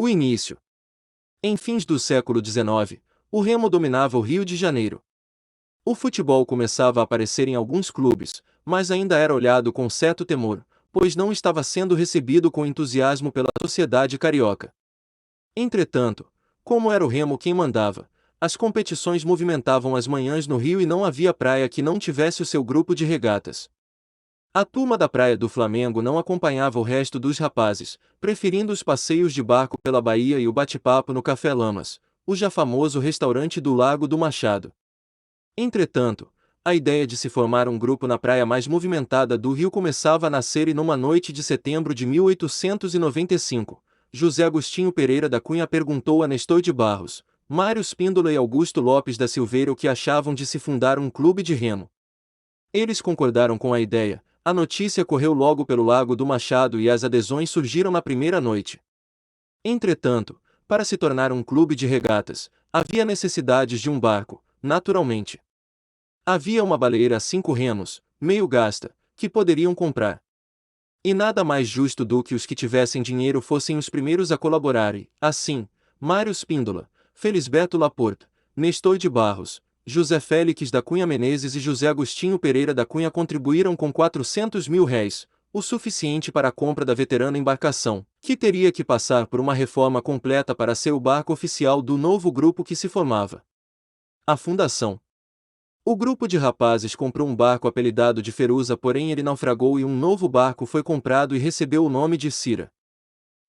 O início. Em fins do século XIX, o Remo dominava o Rio de Janeiro. O futebol começava a aparecer em alguns clubes, mas ainda era olhado com certo temor, pois não estava sendo recebido com entusiasmo pela sociedade carioca. Entretanto, como era o Remo quem mandava, as competições movimentavam as manhãs no Rio e não havia praia que não tivesse o seu grupo de regatas. A turma da praia do Flamengo não acompanhava o resto dos rapazes, preferindo os passeios de barco pela Bahia e o bate-papo no Café Lamas, o já famoso restaurante do Lago do Machado. Entretanto, a ideia de se formar um grupo na praia mais movimentada do Rio começava a nascer e numa noite de setembro de 1895, José Agostinho Pereira da Cunha perguntou a Nestor de Barros, Mário Spíndola e Augusto Lopes da Silveira o que achavam de se fundar um clube de remo. Eles concordaram com a ideia, a notícia correu logo pelo Lago do Machado e as adesões surgiram na primeira noite. Entretanto, para se tornar um clube de regatas, havia necessidades de um barco, naturalmente. Havia uma baleeira a 5 remos, meio gasta, que poderiam comprar. E nada mais justo do que os que tivessem dinheiro fossem os primeiros a colaborar e, assim, Mário Spíndola, Felisberto Laporte, Nestor de Barros, José Félix da Cunha Menezes e José Agostinho Pereira da Cunha contribuíram com 400 mil réis, o suficiente para a compra da veterana embarcação, que teria que passar por uma reforma completa para ser o barco oficial do novo grupo que se formava. A fundação. O grupo de rapazes comprou um barco apelidado de Feruza, porém ele naufragou e um novo barco foi comprado e recebeu o nome de Cira.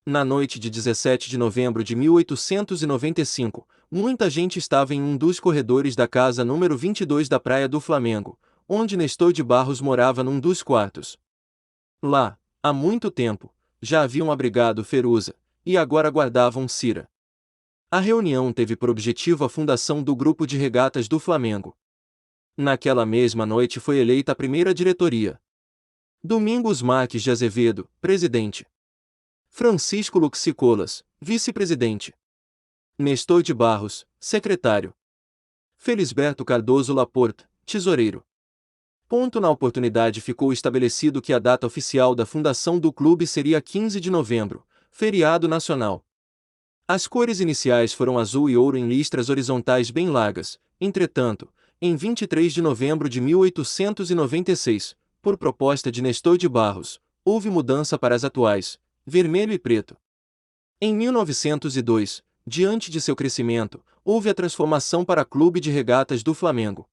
Na noite de 17 de novembro de 1895, muita gente estava em um dos corredores da casa número 22 da Praia do Flamengo, onde Nestor de Barros morava num dos quartos. Lá, há muito tempo, já haviam abrigado Feruza, e agora guardavam Cira. A reunião teve por objetivo a fundação do Grupo de Regatas do Flamengo. Naquela mesma noite foi eleita a primeira diretoria. Domingos Marques de Azevedo, presidente. Francisco Luxicolas, vice-presidente. Nestor de Barros, secretário. Felisberto Cardoso Laporte, tesoureiro. Na oportunidade ficou estabelecido que a data oficial da fundação do clube seria 15 de novembro, feriado nacional. As cores iniciais foram azul e ouro em listras horizontais bem largas, entretanto, em 23 de novembro de 1896, por proposta de Nestor de Barros, houve mudança para as atuais, vermelho e preto. Em 1902, diante de seu crescimento, houve a transformação para Clube de Regatas do Flamengo.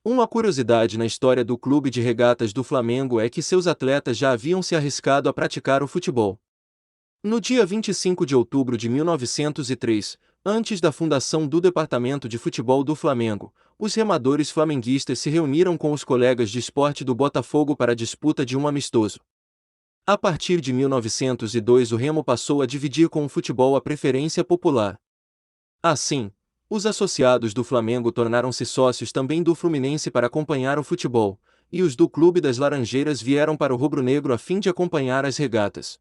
Uma curiosidade na história do Clube de Regatas do Flamengo é que seus atletas já haviam se arriscado a praticar o futebol. No dia 25 de outubro de 1903, antes da fundação do Departamento de Futebol do Flamengo, os remadores flamenguistas se reuniram com os colegas de esporte do Botafogo para a disputa de um amistoso. A partir de 1902 o Remo passou a dividir com o futebol a preferência popular. Assim, os associados do Flamengo tornaram-se sócios também do Fluminense para acompanhar o futebol, e os do Clube das Laranjeiras vieram para o rubro-negro a fim de acompanhar as regatas.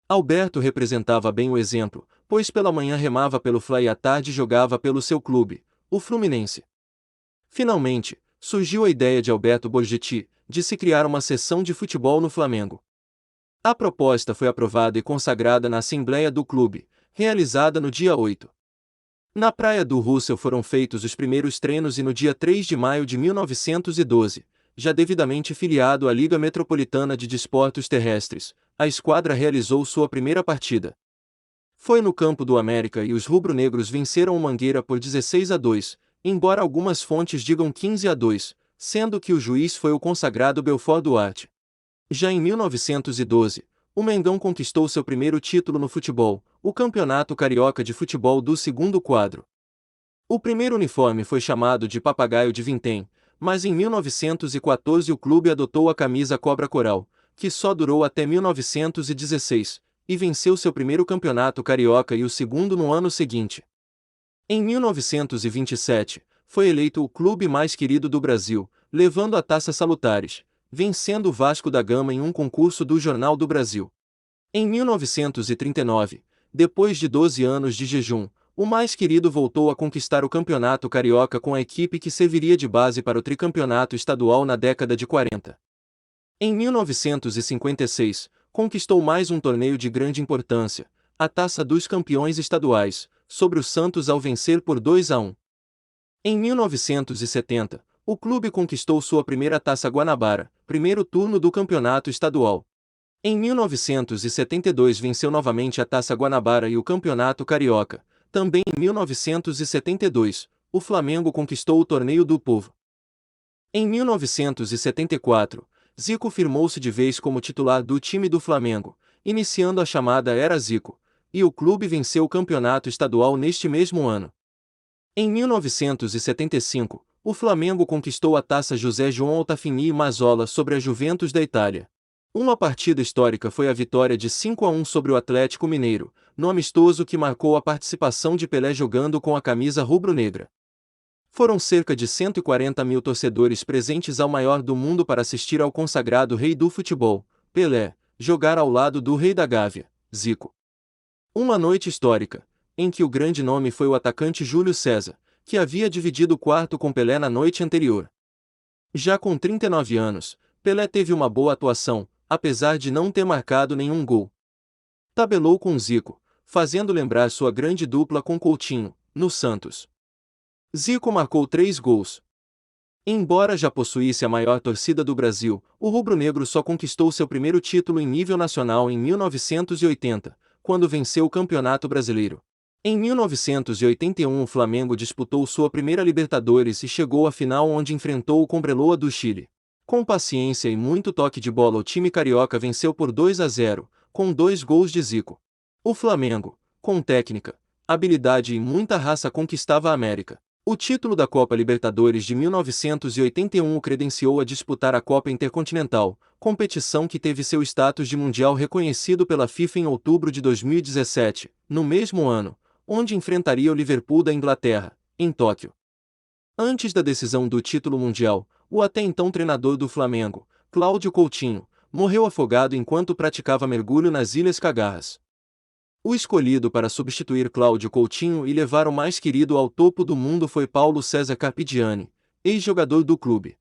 Alberto representava bem o exemplo, pois pela manhã remava pelo Fla e à tarde jogava pelo seu clube, o Fluminense. Finalmente, surgiu a ideia de Alberto Borgetti, de se criar uma seção de futebol no Flamengo. A proposta foi aprovada e consagrada na Assembleia do Clube, realizada no dia 8. Na Praia do Russell foram feitos os primeiros treinos e no dia 3 de maio de 1912, já devidamente filiado à Liga Metropolitana de Desportos Terrestres, a esquadra realizou sua primeira partida. Foi no campo do América e os rubro-negros venceram o Mangueira por 16-2, embora algumas fontes digam 15-2, sendo que o juiz foi o consagrado Belfort Duarte. Já em 1912, o Mengão conquistou seu primeiro título no futebol, o Campeonato Carioca de Futebol do segundo quadro. O primeiro uniforme foi chamado de Papagaio de Vintém, mas em 1914 o clube adotou a camisa Cobra Coral, que só durou até 1916, e venceu seu primeiro campeonato carioca e o segundo no ano seguinte. Em 1927, foi eleito o clube mais querido do Brasil, levando a Taça Salutares, vencendo o Vasco da Gama em um concurso do Jornal do Brasil. Em 1939, depois de 12 anos de jejum, o mais querido voltou a conquistar o campeonato carioca com a equipe que serviria de base para o tricampeonato estadual na década de 40. Em 1956, conquistou mais um torneio de grande importância, a Taça dos Campeões Estaduais, sobre o Santos ao vencer por 2-1. Em 1970, o clube conquistou sua primeira Taça Guanabara, primeiro turno do campeonato estadual. Em 1972 venceu novamente a Taça Guanabara e o Campeonato Carioca. Também em 1972, o Flamengo conquistou o Torneio do Povo. Em 1974, Zico firmou-se de vez como titular do time do Flamengo, iniciando a chamada Era Zico, e o clube venceu o campeonato estadual neste mesmo ano. Em 1975, o Flamengo conquistou a Taça José João Altafini Mazzola sobre a Juventus da Itália. Uma partida histórica foi a vitória de 5-1 sobre o Atlético Mineiro, no amistoso que marcou a participação de Pelé jogando com a camisa rubro-negra. Foram cerca de 140 mil torcedores presentes ao maior do mundo para assistir ao consagrado rei do futebol, Pelé, jogar ao lado do rei da Gávea, Zico. Uma noite histórica, em que o grande nome foi o atacante Júlio César, que havia dividido o quarto com Pelé na noite anterior. Já com 39 anos, Pelé teve uma boa atuação, apesar de não ter marcado nenhum gol. Tabelou com Zico, fazendo lembrar sua grande dupla com Coutinho, no Santos. Zico marcou 3 gols. Embora já possuísse a maior torcida do Brasil, o rubro-negro só conquistou seu primeiro título em nível nacional em 1980, quando venceu o Campeonato Brasileiro. Em 1981 o Flamengo disputou sua primeira Libertadores e chegou à final onde enfrentou o Cobreloa do Chile. Com paciência e muito toque de bola o time carioca venceu por 2-0, com 2 gols de Zico. O Flamengo, com técnica, habilidade e muita raça conquistava a América. O título da Copa Libertadores de 1981 o credenciou a disputar a Copa Intercontinental, competição que teve seu status de mundial reconhecido pela FIFA em outubro de 2017, no mesmo ano, onde enfrentaria o Liverpool da Inglaterra, em Tóquio. Antes da decisão do título mundial, o até então treinador do Flamengo, Cláudio Coutinho, morreu afogado enquanto praticava mergulho nas Ilhas Cagarras. O escolhido para substituir Cláudio Coutinho e levar o mais querido ao topo do mundo foi Paulo César Carpigiani, ex-jogador do clube.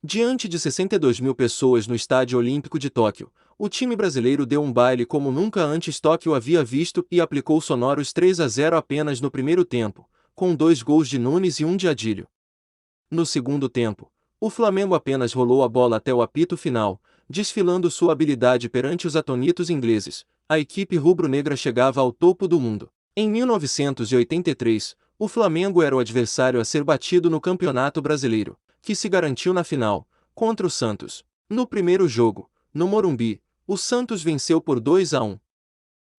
Diante de 62 mil pessoas no Estádio Olímpico de Tóquio, o time brasileiro deu um baile como nunca antes Tóquio havia visto e aplicou sonoros 3-0 apenas no primeiro tempo, com 2 gols de Nunes e um de Adílio. No segundo tempo, o Flamengo apenas rolou a bola até o apito final, desfilando sua habilidade perante os atonitos ingleses. A equipe rubro-negra chegava ao topo do mundo. Em 1983, o Flamengo era o adversário a ser batido no Campeonato Brasileiro, que se garantiu na final, contra o Santos. No primeiro jogo, no Morumbi, o Santos venceu por 2-1.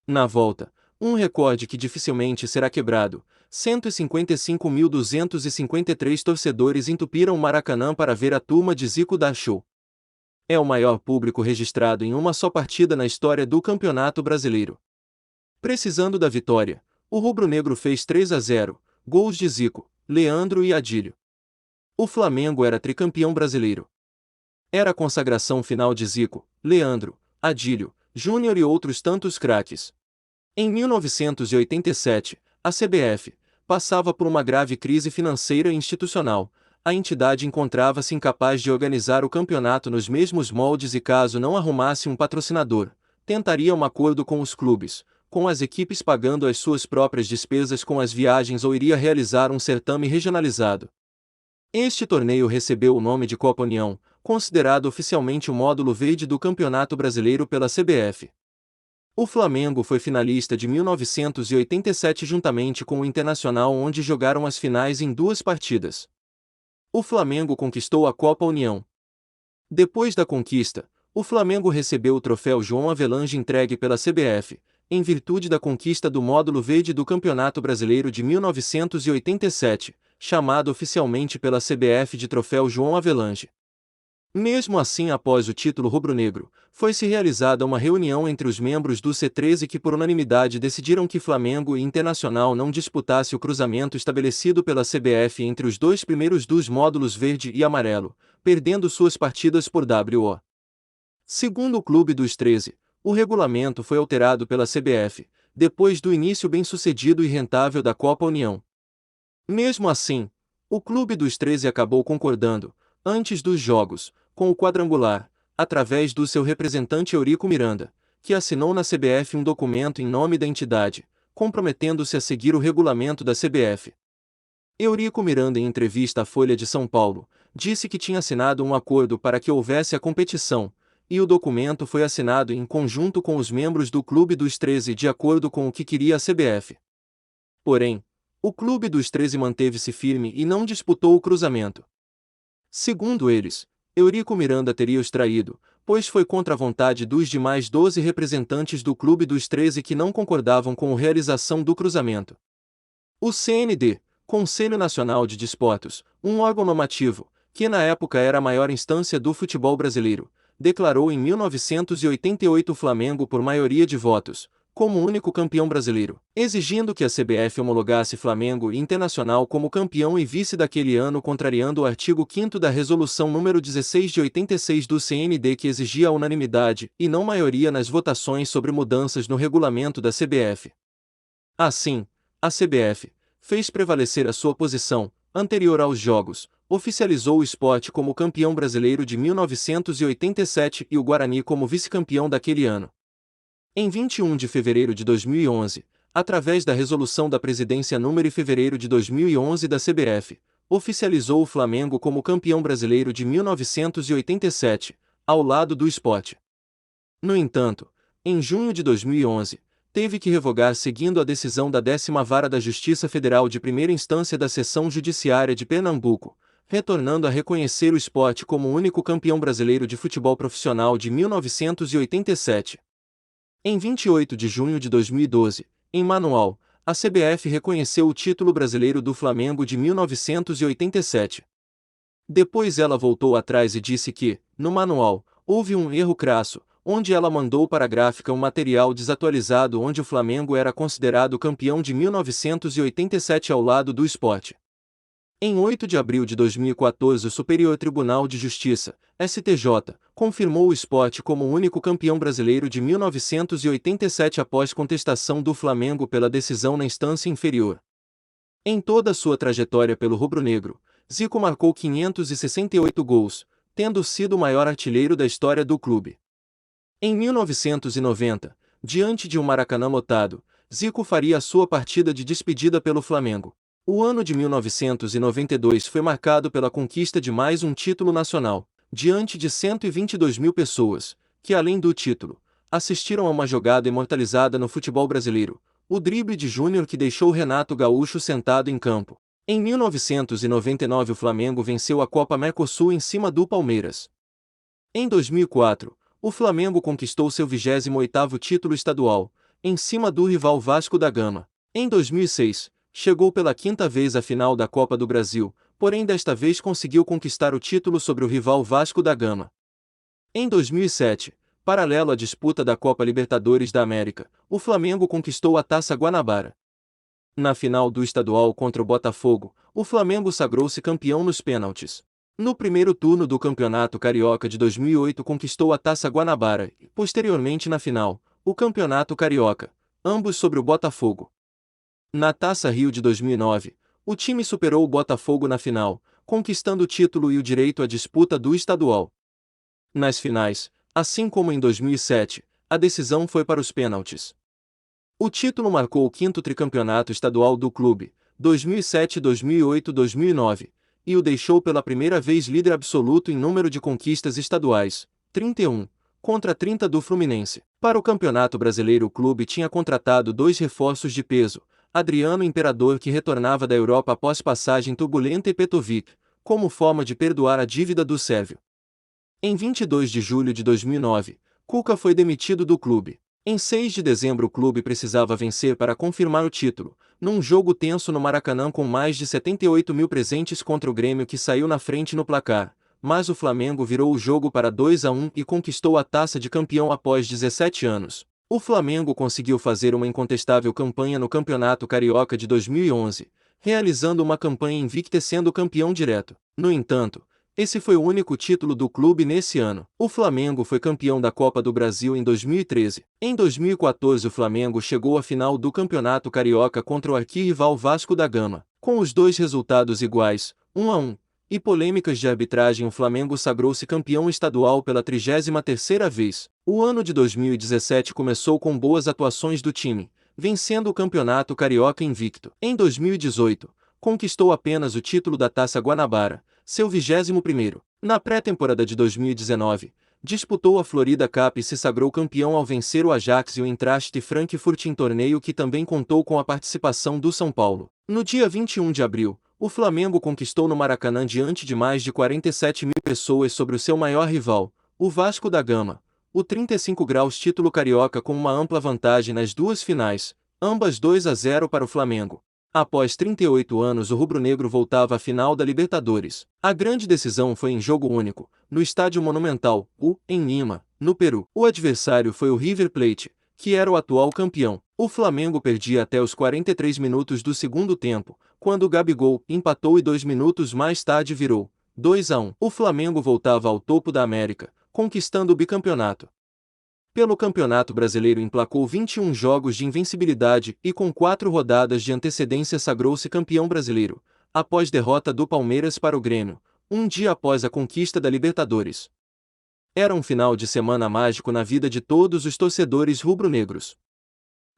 Na volta, um recorde que dificilmente será quebrado, 155.253 torcedores entupiram o Maracanã para ver a turma de Zico dar show. É o maior público registrado em uma só partida na história do Campeonato Brasileiro. Precisando da vitória, o rubro-negro fez 3-0, gols de Zico, Leandro e Adílio. O Flamengo era tricampeão brasileiro. Era a consagração final de Zico, Leandro, Adílio, Júnior e outros tantos craques. Em 1987, a CBF passava por uma grave crise financeira e institucional. A entidade encontrava-se incapaz de organizar o campeonato nos mesmos moldes e caso não arrumasse um patrocinador, tentaria um acordo com os clubes, com as equipes pagando as suas próprias despesas com as viagens ou iria realizar um certame regionalizado. Este torneio recebeu o nome de Copa União, considerado oficialmente o módulo verde do Campeonato Brasileiro pela CBF. O Flamengo foi finalista de 1987 juntamente com o Internacional onde jogaram as finais em 2 partidas. O Flamengo conquistou a Copa União. Depois da conquista, o Flamengo recebeu o troféu João Avelange entregue pela CBF, em virtude da conquista do módulo verde do Campeonato Brasileiro de 1987, chamado oficialmente pela CBF de Troféu João Avelange. Mesmo assim, após o título rubro-negro, foi-se realizada uma reunião entre os membros do C13 que por unanimidade decidiram que Flamengo e Internacional não disputasse o cruzamento estabelecido pela CBF entre os 2 primeiros dos módulos verde e amarelo, perdendo suas partidas por WO. Segundo o Clube dos 13, o regulamento foi alterado pela CBF, depois do início bem-sucedido e rentável da Copa União. Mesmo assim, o Clube dos 13 acabou concordando, antes dos jogos, com o quadrangular, através do seu representante Eurico Miranda, que assinou na CBF um documento em nome da entidade, comprometendo-se a seguir o regulamento da CBF. Eurico Miranda, em entrevista à Folha de São Paulo, disse que tinha assinado um acordo para que houvesse a competição, e o documento foi assinado em conjunto com os membros do Clube dos 13 de acordo com o que queria a CBF. Porém, o Clube dos 13 manteve-se firme e não disputou o cruzamento. Segundo eles, Eurico Miranda teria os traído, pois foi contra a vontade dos demais 12 representantes do Clube dos 13 que não concordavam com a realização do cruzamento. O CND, Conselho Nacional de Desportos, um órgão normativo, que na época era a maior instância do futebol brasileiro, declarou em 1988 o Flamengo por maioria de votos, como único campeão brasileiro, exigindo que a CBF homologasse Flamengo e Internacional como campeão e vice daquele ano, contrariando o artigo 5º da Resolução nº 16 de 86 do CND, que exigia a unanimidade, e não maioria nas votações sobre mudanças no regulamento da CBF. Assim, a CBF fez prevalecer a sua posição, anterior aos Jogos, oficializou o Sport como campeão brasileiro de 1987 e o Guarani como vice-campeão daquele ano. Em 21 de fevereiro de 2011, através da resolução da presidência número fevereiro de 2011 da CBF, oficializou o Flamengo como campeão brasileiro de 1987, ao lado do Sport. No entanto, em junho de 2011, teve que revogar seguindo a decisão da 10ª Vara da Justiça Federal de Primeira Instância da Seção Judiciária de Pernambuco, retornando a reconhecer o Sport como o único campeão brasileiro de futebol profissional de 1987. Em 28 de junho de 2012, em Manual, a CBF reconheceu o título brasileiro do Flamengo de 1987. Depois ela voltou atrás e disse que, no Manual, houve um erro crasso, onde ela mandou para a gráfica um material desatualizado onde o Flamengo era considerado campeão de 1987 ao lado do Sport. Em 8 de abril de 2014, o Superior Tribunal de Justiça, STJ, confirmou o Sport como o único campeão brasileiro de 1987 após contestação do Flamengo pela decisão na instância inferior. Em toda a sua trajetória pelo rubro-negro, Zico marcou 568 gols, tendo sido o maior artilheiro da história do clube. Em 1990, diante de um Maracanã lotado, Zico faria a sua partida de despedida pelo Flamengo. O ano de 1992 foi marcado pela conquista de mais um título nacional, diante de 122 mil pessoas, que além do título, assistiram a uma jogada imortalizada no futebol brasileiro, o drible de Júnior que deixou Renato Gaúcho sentado em campo. Em 1999 o Flamengo venceu a Copa Mercosul em cima do Palmeiras. Em 2004, o Flamengo conquistou seu 28º título estadual, em cima do rival Vasco da Gama. Em 2006, chegou pela 5ª vez à final da Copa do Brasil, porém desta vez conseguiu conquistar o título sobre o rival Vasco da Gama. Em 2007, paralelo à disputa da Copa Libertadores da América, o Flamengo conquistou a Taça Guanabara. Na final do estadual contra o Botafogo, o Flamengo sagrou-se campeão nos pênaltis. No primeiro turno do Campeonato Carioca de 2008 conquistou a Taça Guanabara e, posteriormente na final, o Campeonato Carioca, ambos sobre o Botafogo. Na Taça Rio de 2009, o time superou o Botafogo na final, conquistando o título e o direito à disputa do estadual. Nas finais, assim como em 2007, a decisão foi para os pênaltis. O título marcou o 5º tricampeonato estadual do clube, 2007, 2008, 2009, e o deixou pela primeira vez líder absoluto em número de conquistas estaduais, 31, contra 30 do Fluminense. Para o Campeonato Brasileiro o clube tinha contratado 2 reforços de peso, Adriano Imperador que retornava da Europa após passagem turbulenta e Petrovic, como forma de perdoar a dívida do sérvio. Em 22 de julho de 2009, Cuca foi demitido do clube. Em 6 de dezembro o clube precisava vencer para confirmar o título, num jogo tenso no Maracanã com mais de 78 mil presentes contra o Grêmio que saiu na frente no placar, mas o Flamengo virou o jogo para 2-1 e conquistou a taça de campeão após 17 anos. O Flamengo conseguiu fazer uma incontestável campanha no Campeonato Carioca de 2011, realizando uma campanha invicta sendo campeão direto. No entanto, esse foi o único título do clube nesse ano. O Flamengo foi campeão da Copa do Brasil em 2013. Em 2014 o Flamengo chegou à final do Campeonato Carioca contra o arquirrival Vasco da Gama, com os dois resultados iguais, 1-1, e polêmicas de arbitragem, o Flamengo sagrou-se campeão estadual pela 33ª vez. O ano de 2017 começou com boas atuações do time, vencendo o Campeonato Carioca invicto. Em 2018, conquistou apenas o título da Taça Guanabara, seu 21º. Na pré-temporada de 2019, disputou a Florida Cup e se sagrou campeão ao vencer o Ajax e o Eintracht Frankfurt em torneio que também contou com a participação do São Paulo. No dia 21 de abril, o Flamengo conquistou no Maracanã diante de mais de 47 mil pessoas sobre o seu maior rival, o Vasco da Gama, o 35 graus título carioca com uma ampla vantagem nas duas finais, ambas 2-0 para o Flamengo. Após 38 anos, o rubro-negro voltava à final da Libertadores. A grande decisão foi em jogo único, no Estádio Monumental, em Lima, no Peru. O adversário foi o River Plate, que era o atual campeão. O Flamengo perdia até os 43 minutos do segundo tempo, quando o Gabigol empatou e 2 minutos mais tarde virou 2-1. O Flamengo voltava ao topo da América, conquistando o bicampeonato. Pelo Campeonato Brasileiro emplacou 21 jogos de invencibilidade e com 4 rodadas de antecedência sagrou-se campeão brasileiro, após derrota do Palmeiras para o Grêmio, um dia após a conquista da Libertadores. Era um final de semana mágico na vida de todos os torcedores rubro-negros.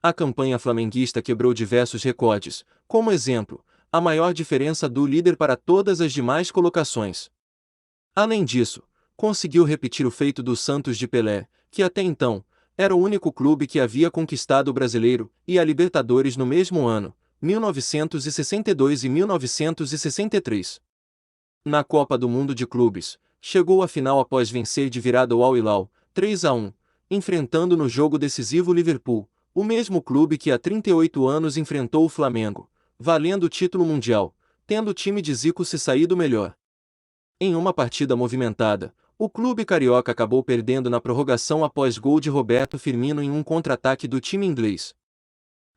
A campanha flamenguista quebrou diversos recordes, como exemplo, a maior diferença do líder para todas as demais colocações. Além disso, conseguiu repetir o feito do Santos de Pelé, que até então, era o único clube que havia conquistado o Brasileiro e a Libertadores no mesmo ano, 1962 e 1963. Na Copa do Mundo de Clubes, chegou à final após vencer de virada o Al Hilal, 3-1, enfrentando no jogo decisivo o Liverpool, o mesmo clube que há 38 anos enfrentou o Flamengo, valendo o título mundial, tendo o time de Zico se saído melhor. Em uma partida movimentada, o clube carioca acabou perdendo na prorrogação após gol de Roberto Firmino em um contra-ataque do time inglês.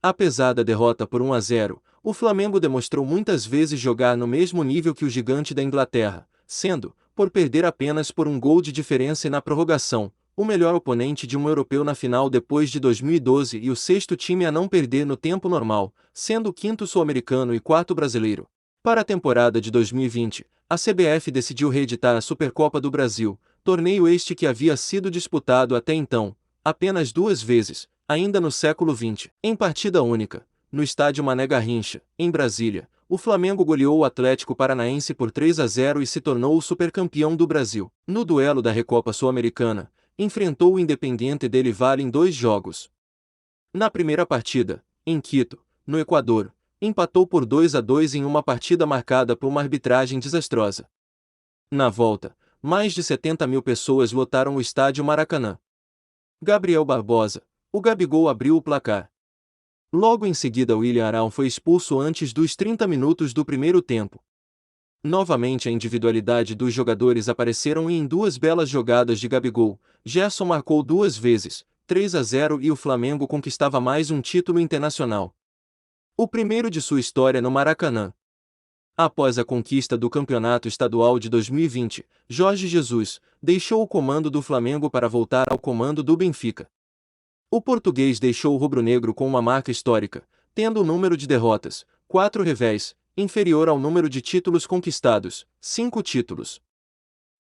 Apesar da derrota por 1-0, o Flamengo demonstrou muitas vezes jogar no mesmo nível que o gigante da Inglaterra, sendo, por perder apenas por um gol de diferença e na prorrogação, o melhor oponente de um europeu na final depois de 2012 e o sexto time a não perder no tempo normal, sendo o quinto sul-americano e quarto brasileiro. Para a temporada de 2020, a CBF decidiu reeditar a Supercopa do Brasil, torneio este que havia sido disputado até então, apenas 2 vezes, ainda no século XX. Em partida única, no estádio Mané Garrincha, em Brasília, o Flamengo goleou o Atlético Paranaense por 3-0 e se tornou o supercampeão do Brasil. No duelo da Recopa Sul-Americana, enfrentou o Independiente del Valle em 2 jogos. Na primeira partida, em Quito, no Equador, empatou por 2-2 em uma partida marcada por uma arbitragem desastrosa. Na volta, mais de 70 mil pessoas lotaram o estádio Maracanã. Gabriel Barbosa, o Gabigol, abriu o placar. Logo em seguida, William Arão foi expulso antes dos 30 minutos do primeiro tempo. Novamente a individualidade dos jogadores apareceram e em 2 belas jogadas de Gabigol, Gerson marcou 2 vezes, 3-0 e o Flamengo conquistava mais um título internacional. O primeiro de sua história no Maracanã. Após a conquista do Campeonato Estadual de 2020, Jorge Jesus deixou o comando do Flamengo para voltar ao comando do Benfica. O português deixou o rubro-negro com uma marca histórica, tendo o número de derrotas, 4 revés, inferior ao número de títulos conquistados, 5 títulos.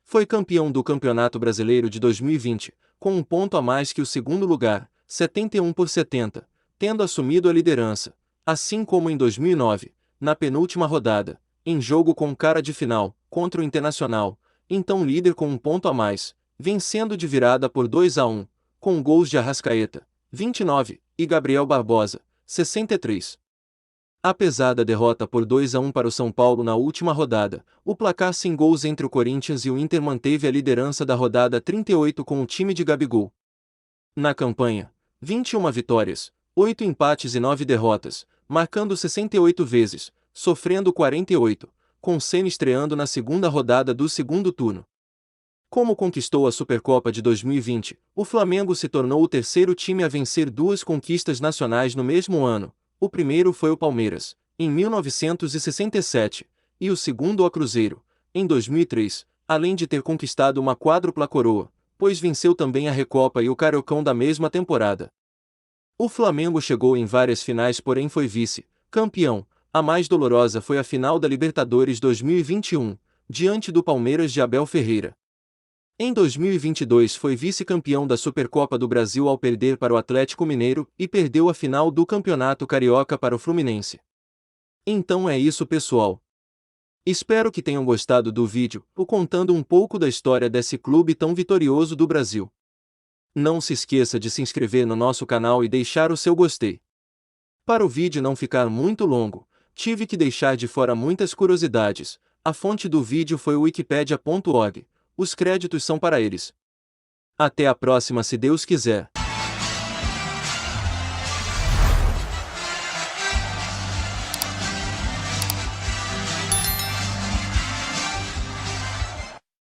Foi campeão do Campeonato Brasileiro de 2020, com um ponto a mais que o segundo lugar, 71 por 70, tendo assumido a liderança. Assim como em 2009, na penúltima rodada, em jogo com cara de final, contra o Internacional, então líder com um ponto a mais, vencendo de virada por 2-1, com gols de Arrascaeta, 29, e Gabriel Barbosa, 63. Apesar da derrota por 2-1 para o São Paulo na última rodada, o placar sem gols entre o Corinthians e o Inter manteve a liderança da rodada 38 com o time de Gabigol. Na campanha, 21 vitórias, 8 empates e 9 derrotas, marcando 68 vezes, sofrendo 48, com Ceni estreando na segunda rodada do segundo turno. Como conquistou a Supercopa de 2020, o Flamengo se tornou o terceiro time a vencer 2 conquistas nacionais no mesmo ano. O primeiro foi o Palmeiras, em 1967, e o segundo o Cruzeiro, em 2003, além de ter conquistado uma quádrupla coroa, pois venceu também a Recopa e o Cariocão da mesma temporada. O Flamengo chegou em várias finais, porém foi vice-campeão. A mais dolorosa foi a final da Libertadores 2021, diante do Palmeiras de Abel Ferreira. Em 2022 foi vice-campeão da Supercopa do Brasil ao perder para o Atlético Mineiro e perdeu a final do Campeonato Carioca para o Fluminense. Então é isso, pessoal. Espero que tenham gostado do vídeo, contando um pouco da história desse clube tão vitorioso do Brasil. Não se esqueça de se inscrever no nosso canal e deixar o seu gostei. Para o vídeo não ficar muito longo, tive que deixar de fora muitas curiosidades. A fonte do vídeo foi o wikipedia.org. Os créditos são para eles. Até a próxima, se Deus quiser.